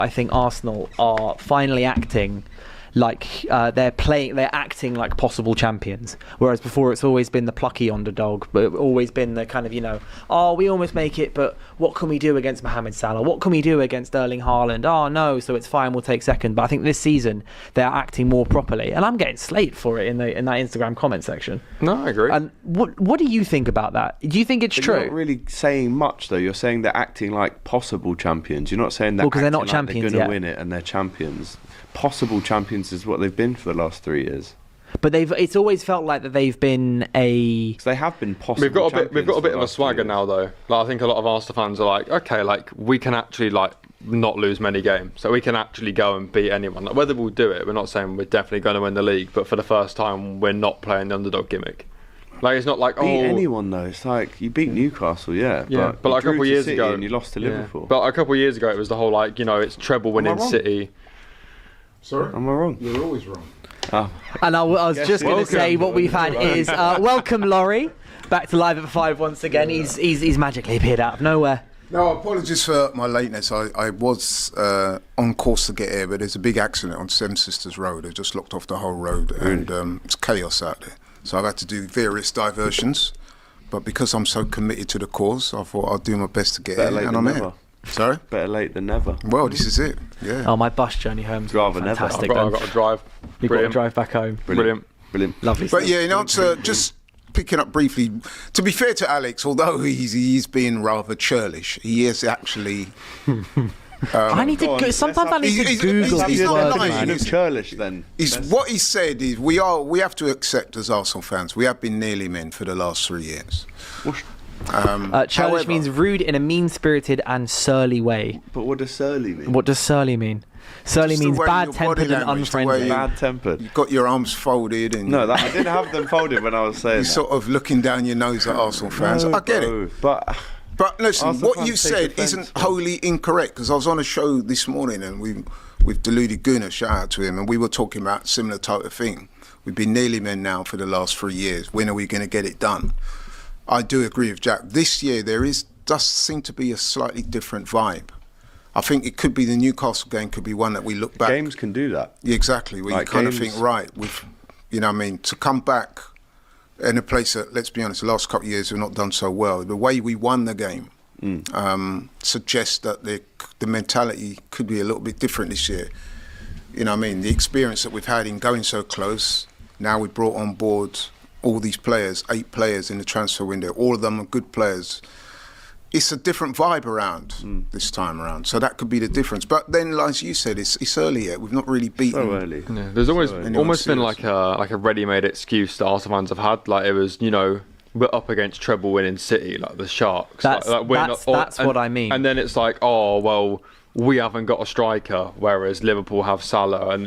I think Arsenal are finally acting like they're acting like possible champions, whereas before it's always been the plucky underdog, but always been the kind of, we almost make it, but what can we do against Mohamed Salah, what can we do against Erling Haaland, no, so it's fine, we'll take second. But I think this season they're acting more properly, and I'm getting slated for it in that Instagram comment section. No, I agree. And what do you think about that? Do you think it's true? You're not really saying much though. You're saying they're acting like possible champions. You're not saying because they're not champions they're going to yet. win it and they're champions. Possible champions is what they've been for the last 3 years. But it's always felt like that they've been a... They have been possible. We've got a bit of a swagger now, though. Like, I think a lot of Arsenal fans are like, okay, like we can actually not lose many games, so we can actually go and beat anyone. Like, whether we'll do it, we're not saying we're definitely going to win the league, but for the first time, we're not playing the underdog gimmick. Like, it's not like beat anyone though. It's like you beat Newcastle, but like a couple of years City ago, and you lost to Liverpool. But a couple of years ago, it was the whole it's treble winning City. Sorry? Am I wrong? You're always wrong. Oh. And I was just going to say what we've had is welcome Laurie back to Live at 5 once again. He's magically appeared out of nowhere. No, apologies for my lateness. I was on course to get here, but there's a big accident on Seven Sisters Road. They just locked off the whole road, and it's chaos out there. So I've had to do various diversions. But because I'm so committed to the cause, I thought I'd do my best to get here, and I'm here. Sorry? Better late than never. Well, this is it. Yeah. Oh, my bus journey home's Rather never. fantastic. I've got to drive. You've got to drive back home. Brilliant. Lovely But stuff. yeah, in answer, just picking up briefly, to be fair to Alex, although he's being rather churlish, he is actually... I need to sometimes I need to Google he's these not words, lying. man. He's churlish then. What he said is we have to accept as Arsenal fans, we have been nearly men for the last 3 years. Churlish however, means rude in a mean-spirited and surly way. But what does surly mean? What does surly mean? Surly Just the means way your bad-tempered body and language, the way unfriendly. you- Bad-tempered. You've got your arms folded and No, I didn't have them folded when I was saying you're that. sort of looking down your nose at Arsenal fans. No, I get bro, it. But listen, Arsenal what fans you take said offence isn't to- wholly incorrect, because I was on a show this morning and we've deluded Gunnar, shout out to him, and we were talking about similar type of thing. We've been nearly men now for the last 3 years. When are we going to get it done? I do agree with Jack. This year does seem to be a slightly different vibe. I think it could be the Newcastle game could be one that we look back. Games can do that. Yeah, exactly. Where Like you kind of games- think, right, to come back in a place that, let's be honest, the last couple of years we've not done so well. The way we won the game suggests that the mentality could be a little bit different this year. The experience that we've had in going so close, now we brought on board all these players, 8 players in the transfer window, all of them are good players. It's a different vibe around this time around, so that could be the difference. But then, as you said, it's early yet. We've not really beaten. So early. Yeah, there's always been like a ready-made excuse that Arsenal fans have had. Like it was, we're up against treble-winning City, like the Sharks. That's what I mean. And then it's like, oh well, we haven't got a striker, whereas Liverpool have Salah,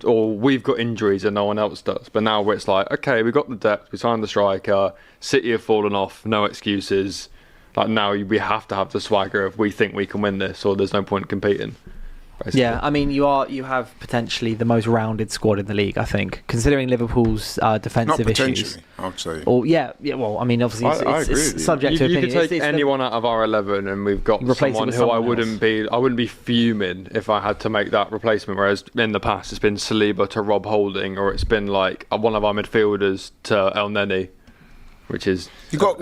or we've got injuries and no one else does. But now it's like, okay, we got the depth, we signed the striker. City have fallen off, no excuses. Like now we have to have the swagger if we think we can win this, or there's no point competing. Basically. Yeah, I mean you have potentially the most rounded squad in the league, I think, considering Liverpool's defensive Not potentially, issues. I'd say. Or yeah. Well, I mean, obviously I agree with you. it's subject to You opinion. could take anyone out of our 11, and we've got Replace it someone with who I someone wouldn't be fuming if I had to make that replacement. Whereas in the past, it's been Saliba to Rob Holding, or it's been like one of our midfielders to El Neni. Which is You got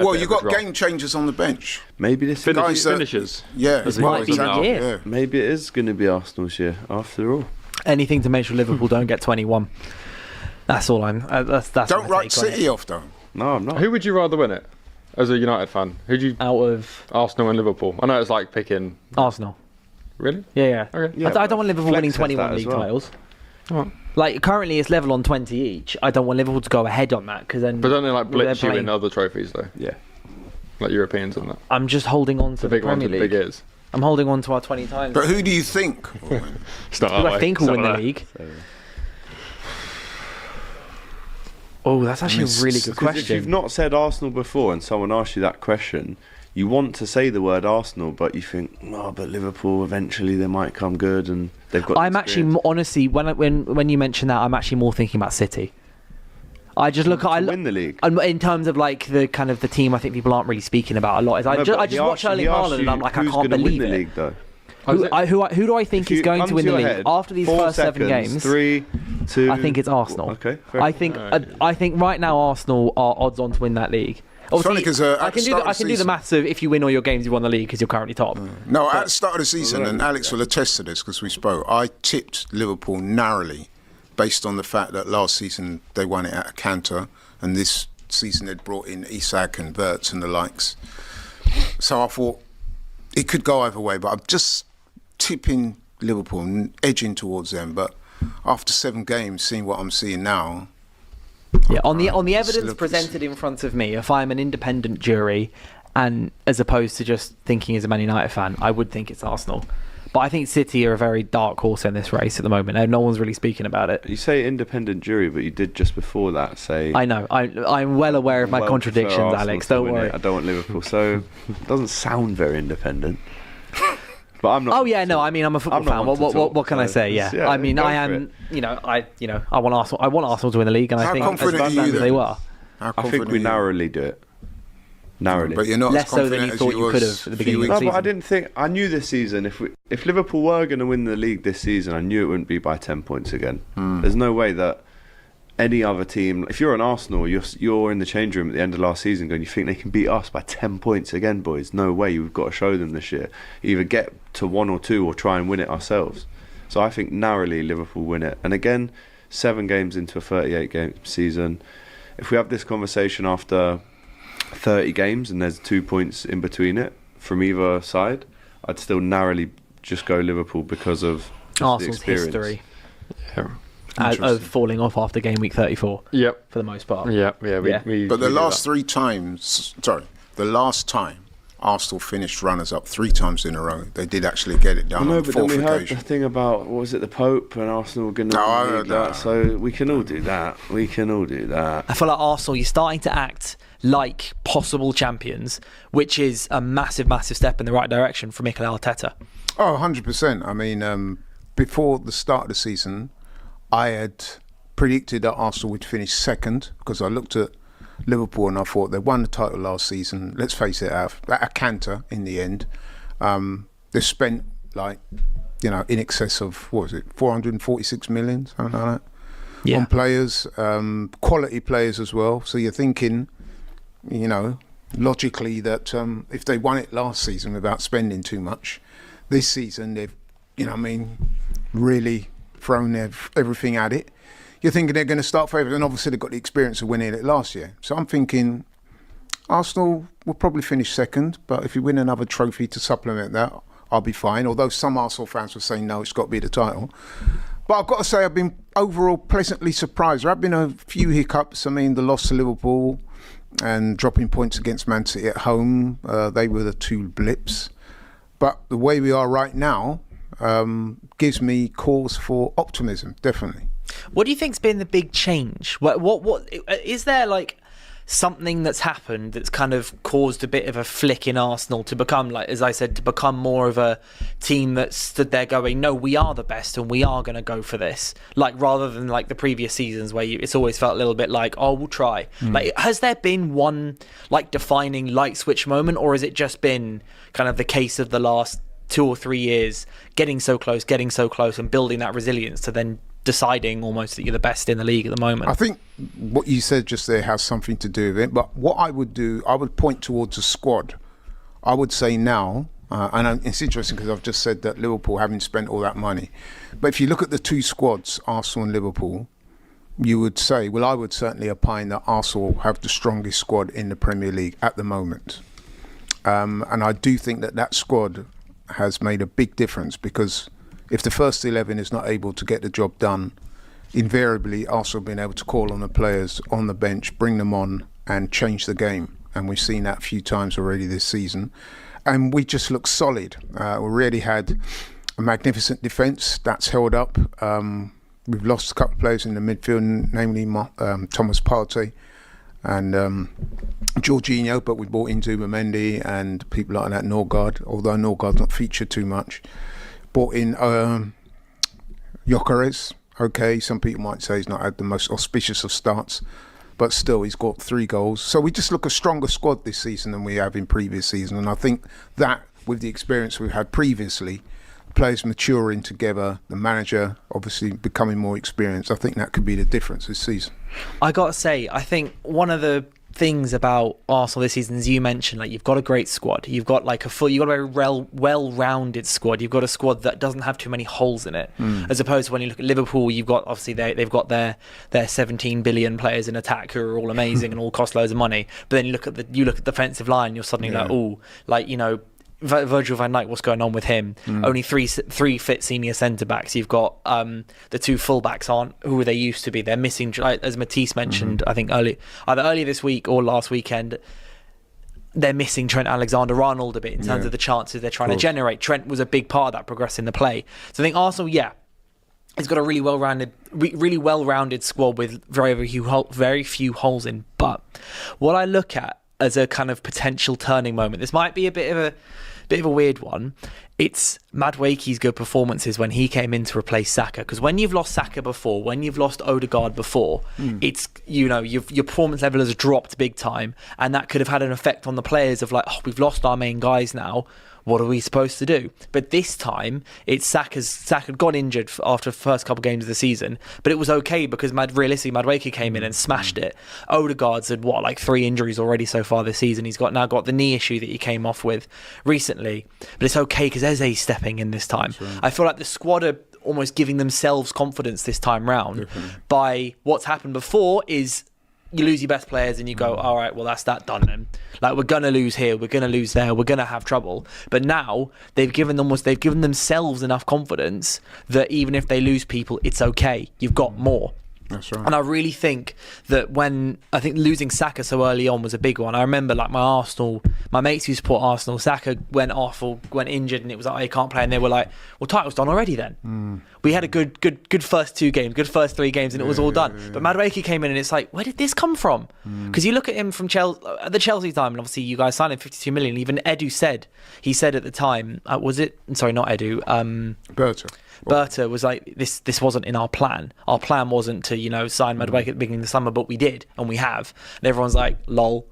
game changers on the bench. Maybe this finishers. Yeah, This might be the year. Yeah. Maybe it is going to be Arsenal's year after all. Anything to make sure Liverpool don't get 21. That's all I'm. That's Don't my write take on City it. off though. No, I'm not. Who would you rather win it as a United fan? Who'd you Out of Arsenal and Liverpool? I know it's like picking. Arsenal. Really? Yeah. Okay. Yeah, I don't want Liverpool Flex winning says 21 that as league well. titles. Oh. Like currently it's level on 20 each. I don't want Liverpool to go ahead on that because then. But don't they like blitz they're you in playing- other trophies though? Yeah. Like Europeans and that. I'm just holding on to The the big ones Premier with the League. big ears. I'm holding on to our 20 times. But who do you think? It's not Who that I way. think will It's win not the that. league. Oh, that's actually a really good Because if you've question. not said Arsenal before and someone asks you that question, you want to say the word Arsenal, but you think, oh, but Liverpool eventually they might come good and they've got. I'm actually honestly when you mention that, I'm actually more thinking about City. I just look at win the league. in terms of like the kind of the team I think people aren't really speaking about a lot. Is I just watch Erling Haaland and I'm like, I can't believe win the it. league though. Who do I think is going to win the league after these first 7 games? 3, 2. I think it's Arsenal. Okay. I think right now Arsenal are odds on to win that league. Obviously, I can do the maths of if you win all your games, you won the league because you're currently top. No, at the start of the season, and Alex will attest to this because we spoke, I tipped Liverpool narrowly based on the fact that last season they won it at a canter, and this season they'd brought in Isak and Wirtz and the likes. So I thought it could go either way, but I'm just tipping Liverpool and edging towards them. But after 7 games, seeing what I'm seeing now, on the evidence presented in front of me, if I'm an independent jury, and as opposed to just thinking as a Man United fan, I would think it's Arsenal. But I think City are a very dark horse in this race at the moment, and no one's really speaking about it. You say independent jury, but you did just before that say... I know. I'm well aware of my contradictions, Alex. Don't worry. I don't want Liverpool, so it doesn't sound very independent. But I'm not. Oh yeah, no. I mean, I'm a football fan. What can I say? Yeah. I mean, I am. I want Arsenal. I want Arsenal to win the league, and I think as bad as they were. I think we narrowly do it. Narrowly, but you're not less as so than you thought you could have at the beginning of the season. But I didn't think. I knew this season, if Liverpool were going to win the league this season, I knew it wouldn't be by 10 points again. There's no way that any other team. If you're an Arsenal, you're in the change room at the end of last season, going, you think they can beat us by 10 points again, boys? No way. You've got to show them this year. Either get to 1 or 2, or try and win it ourselves. So I think narrowly Liverpool win it. And again, 7 games into a 38-game season. If we have this conversation after 30 games and there's 2 points in between it from either side, I'd still narrowly just go Liverpool because of Arsenal's the experience. History Yeah. of falling off after game week 34. Yep. For the most part. Yeah. But the last 3 times, the last time Arsenal finished runners-up 3 times in a row, they did actually get it done. No, on but the 4th then we heard occasion. the thing about, what was it, the Pope and Arsenal were going to I that. So we can all do that. I feel like Arsenal, you're starting to act like possible champions, which is a massive, massive step in the right direction for Mikel Arteta. Oh, 100%. I mean, before the start of the season, I had predicted that Arsenal would finish second because I looked at Liverpool and I thought they won the title last season. Let's face it, at a canter in the end. They spent in excess of, 446 million, something like that, on players, quality players as well. So you're thinking, logically that if they won it last season without spending too much, this season they've, really thrown everything at it. You're thinking they're going to start favourites, and obviously they've got the experience of winning it last year. So I'm thinking Arsenal will probably finish second, but if you win another trophy to supplement that, I'll be fine. Although some Arsenal fans were saying, no, it's got to be the title. But I've got to say I've been overall pleasantly surprised. There have been a few hiccups. I mean, the loss to Liverpool and dropping points against Man City at home, they were the 2 blips. But the way we are right now gives me cause for optimism, definitely. What do you think's been the big change? What is there something that's happened that's kind of caused a bit of a flick in Arsenal to become, as I said, to become more of a team that stood there going, no, we are the best and we are going to go for this, rather than the previous seasons where it's always felt a little bit like, oh, we'll try. Has there been one defining light switch moment, or has it just been kind of the case of the last 2 or 3 years, getting so close and building that resilience to then deciding almost that you're the best in the league at the moment? I think what you said just there has something to do with it, but what I would do, I would point towards a squad. I would say now, and it's interesting because I've just said that Liverpool haven't spent all that money, but if you look at the 2 squads, Arsenal and Liverpool, you would say, well, I would certainly opine that Arsenal have the strongest squad in the Premier League at the moment. And I do think that squad has made a big difference, because if the first 11 is not able to get the job done, invariably Arsenal have been able to call on the players on the bench, bring them on and change the game. And we've seen that a few times already this season. And we just look solid. We really had a magnificent defence that's held up. We've lost a couple of players in the midfield, namely Thomas Partey and Jorginho, but we brought in Zubimendi and people like that, Norgard, although Norgard's not featured too much. Brought in Gyökeres. Okay, some people might say he's not had the most auspicious of starts, but still he's got 3 goals. So we just look a stronger squad this season than we have in previous seasons, and I think that with the experience we've had previously, players maturing together, the manager obviously becoming more experienced. I think that could be the difference this season. I got to say, I think one of the things about Arsenal this season, as you mentioned, like you've got a great squad. You've got like you've got a very well-rounded squad. You've got a squad that doesn't have too many holes in it. As opposed to when you look at Liverpool, you've got obviously they've got their 17 billion players in attack who are all amazing and all cost loads of money. But then you look at the defensive line, you're suddenly like, oh, like Virgil van Dijk, what's going on with him? Only three fit senior centre backs. You've got the two full backs aren't who they used to be. They're missing, as Matisse mentioned, I think either earlier this week or last weekend. They're missing Trent Alexander-Arnold a bit in terms of the chances they're trying to generate. Trent was a big part of that progressing the play. So I think Arsenal, it's got a really well-rounded squad with very few holes in. But what I look at as a kind of potential turning moment, this might be a bit of a weird one. It's Madueke's good performances when he came in to replace Saka. Because when you've lost Saka before, when you've lost Odegaard before, it's your performance level has dropped big time, and that could have had an effect on the players of like, oh, we've lost our main guys now. What are we supposed to do? But this time, it's Saka got injured after the first couple of games of the season, but it was okay because realistically, Madueke came in and smashed it. Odegaard's had like 3 injuries already so far this season. He's now got the knee issue that he came off with recently, but it's okay because Eze's stepping in this time. Right. I feel like the squad are almost giving themselves confidence this time round by what's happened before is you lose your best players and you go, all right, well, that's that done then. Like, we're going to lose here, we're going to lose there, we're going to have trouble. But now they've given themselves enough confidence that even if they lose people, it's okay. You've got more. That's right. And I really think that I think losing Saka so early on was a big one. I remember like my mates who support Arsenal, Saka went off or went injured and it was like, oh, he can't play. And they were like, well, title's done already then. We had a good first 2 games, good first 3 games and it was all done. But Madueke came in and it's like, where did this come from? Because you look at him from at the Chelsea time, and obviously you guys signed him 52 million. Even Edu said at the time, was it? Sorry, not Edu. Berta was like, this wasn't in our plan. Our plan wasn't to, sign Madueke at the beginning of the summer, but we did, and we have. And everyone's like, lol.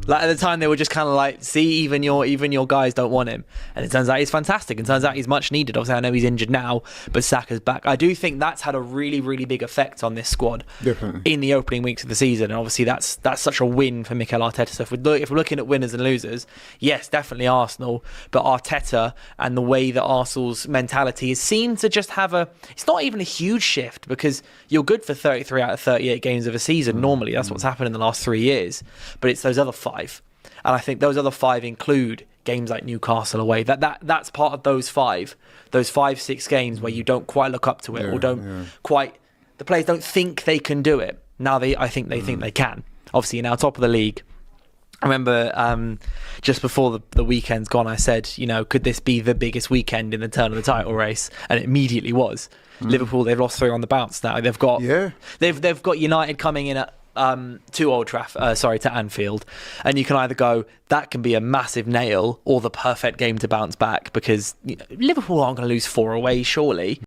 Like at the time they were just kind of like, see, even your guys don't want him, and it turns out he's fantastic, and turns out he's much needed. Obviously I know he's injured now, but Saka's back. I do think that's had a really, really big effect on this squad. Definitely. In the opening weeks of the season, and obviously that's such a win for Mikel Arteta. So if we're looking at winners and losers, yes, definitely Arsenal, but Arteta and the way that Arsenal's mentality has seemed to just have it's not even a huge shift, because you're good for 33 out of 38 games of a season normally. That's what's happened in the last 3 years, but it's those other 5. And I think those other 5 include games like Newcastle away. That's part of those 5-6 games where you don't quite look up to it, or don't quite. The players don't think they can do it. Now I think they think they can. Obviously, you're now top of the league. I remember just before the weekend's gone, I said, could this be the biggest weekend in the turn of the title race? And it immediately was. Liverpool, they've lost 3 on the bounce now. They've got United coming in at to Anfield, and you can either go, that can be a massive nail, or the perfect game to bounce back, because Liverpool aren't going to lose 4 away, surely.